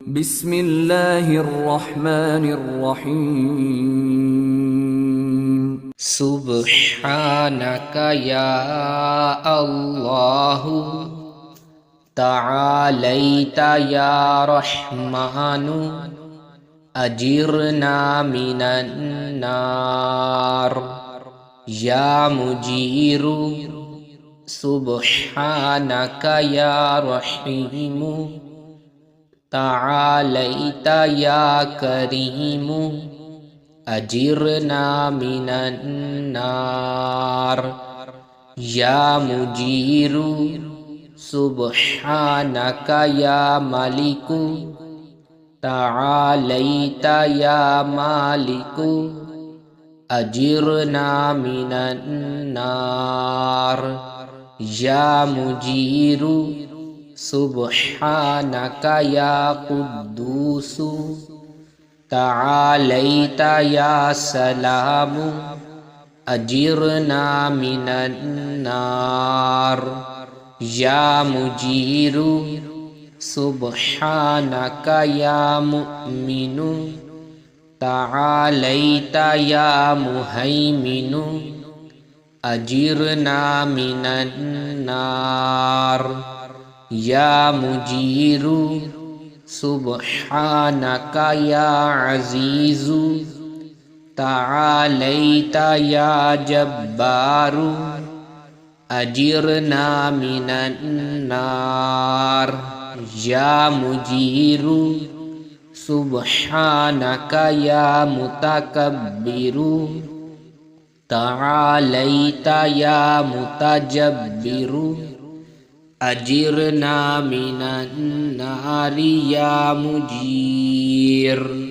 بسم الله الرحمن الرحيم سبحانك يا الله تعاليت يا رحمن أجرنا من النار يا مجير سبحانك يا رحيم تعاليت يا كريم أجرنا من النار يا مجير سبحانك يا ملك تعاليت يا مالك أجرنا من النار يا مجير سبحانك يا قدوس تعاليت يا سلام أجرنا من النار يا مجير سبحانك يا مؤمن تعاليت يا مهيمن أجرنا من النار يا مجير سبحانك يا عزيز تعاليت يا جبار أجرنا من النار يا مجير سبحانك يا متكبر تعاليت يا متجبر أجرنا من النار يا مجير